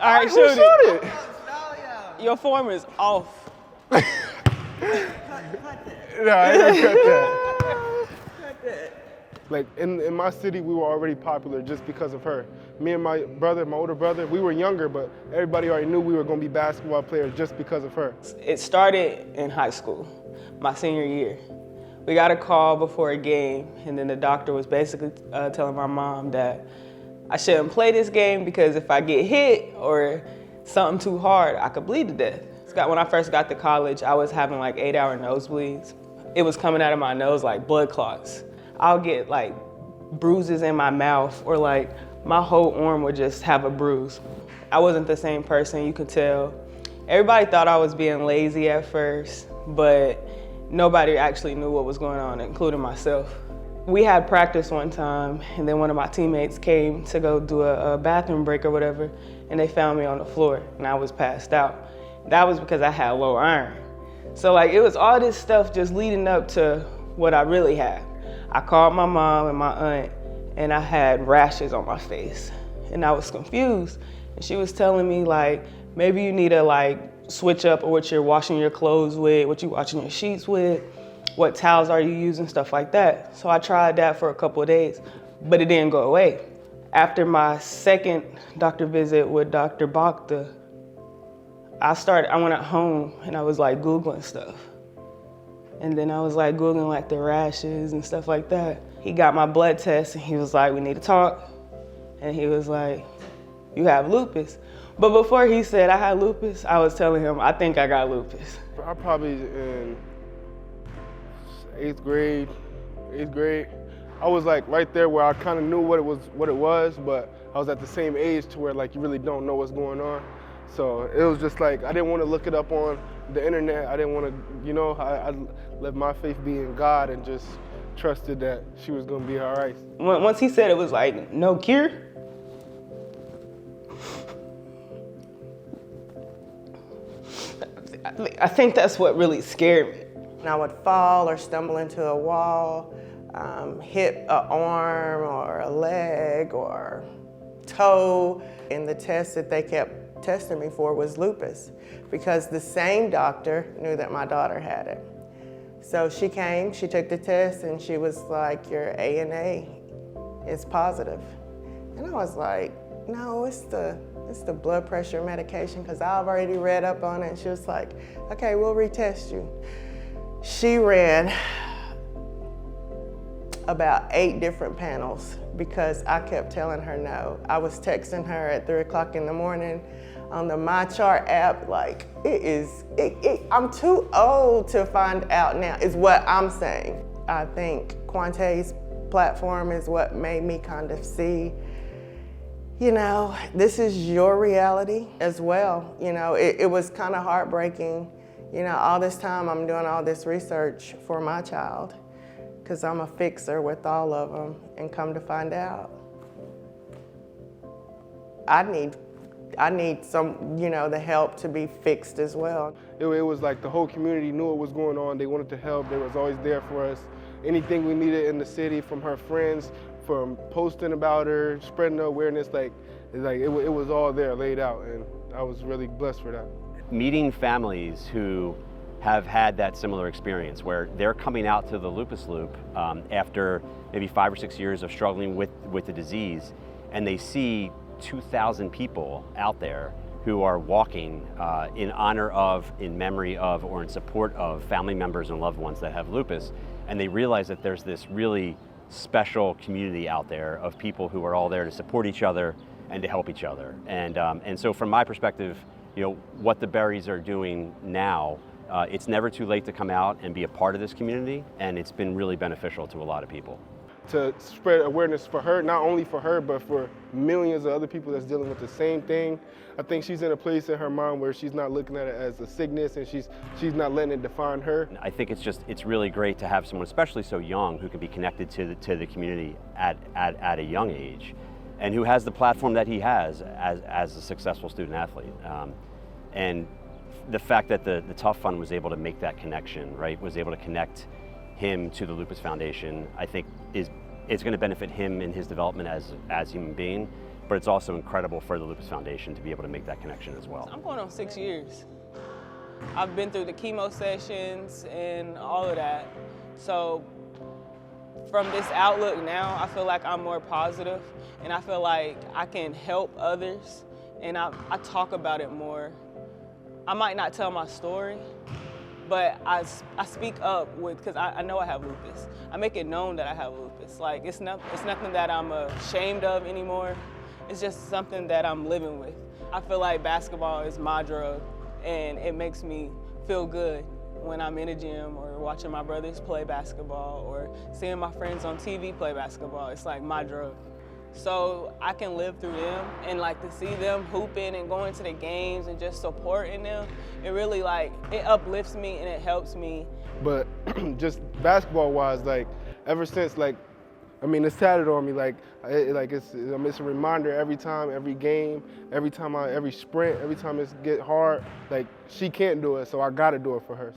All right, shoot it. Your form is off. No, I didn't cut that. Like in my city, we were already popular just because of her. Me and my brother, my older brother, we were younger, but everybody already knew we were going to be basketball players just because of her. It started in high school, my senior year. We got a call before a game, and then the doctor was basically telling my mom that I shouldn't play this game because if I get hit or something too hard, I could bleed to death. When I first got to college, I was having like 8-hour nosebleeds. It was coming out of my nose like blood clots. I'll get like bruises in my mouth, or like my whole arm would just have a bruise. I wasn't the same person, you could tell. Everybody thought I was being lazy at first, but nobody actually knew what was going on, including myself. We had practice one time, and then one of my teammates came to go do a bathroom break or whatever, and they found me on the floor, and I was passed out. That was because I had low iron. So like, it was all this stuff just leading up to what I really had. I called my mom and my aunt, and I had rashes on my face, and I was confused. And she was telling me like, maybe you need to like switch up what you're washing your clothes with, what you're washing your sheets with, what towels are you using, stuff like that. So I tried that for a couple of days, but it didn't go away. After my second doctor visit with Dr. Bhakta, I went at home and I was like Googling stuff. And then I was like Googling like the rashes and stuff like that. He got my blood test and he was like, we need to talk. And he was like, you have lupus. But before he said I had lupus, I was telling him, I think I got lupus. I probably in eighth grade. I was like right there where I kind of knew what it was, but I was at the same age to where like you really don't know what's going on. So it was just like, I didn't want to look it up on the internet. I didn't want to, I let my faith be in God and just trusted that she was going to be all right. Once he said it was like no cure, I think that's what really scared me. And I would fall or stumble into a wall, hit an arm or a leg or toe. And the test that they kept testing me for was lupus, because the same doctor knew that my daughter had it. So she came, she took the test, and she was like, your ANA is positive. And I was like, no, it's the blood pressure medication, because I've already read up on it. And she was like, okay, we'll retest you. She ran about 8 different panels because I kept telling her no. I was texting her at 3 o'clock in the morning on the MyChart app, like, I'm too old to find out now, is what I'm saying. I think Quante's platform is what made me kind of see, this is your reality as well. It was kind of heartbreaking. All this time I'm doing all this research for my child, because I'm a fixer with all of them, and come to find out, I need some, the help to be fixed as well. It was like the whole community knew what was going on. They wanted to help. They was always there for us. Anything we needed in the city, from her friends, from posting about her, spreading the awareness, it was all there laid out, and I was really blessed for that. Meeting families who have had that similar experience, where they're coming out to the Lupus Loop after maybe 5 or 6 years of struggling with the disease, and they see 2,000 people out there who are walking in honor of, in memory of, or in support of family members and loved ones that have lupus, and they realize that there's this really special community out there of people who are all there to support each other and to help each other. And so from my perspective, what the Berries are doing now, it's never too late to come out and be a part of this community, and it's been really beneficial to a lot of people. To spread awareness for her, not only for her, but for millions of other people that's dealing with the same thing. I think she's in a place in her mind where she's not looking at it as a sickness, and she's not letting it define her. I think it's really great to have someone, especially so young, who can be connected to the community at a young age, and who has the platform that he has as a successful student athlete. And the fact that the TUFF Fund was able to make that connection, right, was able to connect him to the Lupus Foundation, I think it's going to benefit him in his development as a human being, but it's also incredible for the Lupus Foundation to be able to make that connection as well. I'm going on 6 years. I've been through the chemo sessions and all of that. So from this outlook now, I feel like I'm more positive, and I feel like I can help others, and I talk about it more. I might not tell my story, but I speak up because I know I have lupus. I make it known that I have lupus. Like it's nothing that I'm ashamed of anymore. It's just something that I'm living with. I feel like basketball is my drug, and it makes me feel good when I'm in a gym or watching my brothers play basketball or seeing my friends on TV play basketball. It's like my drug. So I can live through them, and like to see them hooping and going to the games and just supporting them, it really it uplifts me and it helps me. But just basketball wise, ever since it's tatted on me, it's a reminder every time, every game, every sprint, every time it get hard, she can't do it, so I gotta do it for her.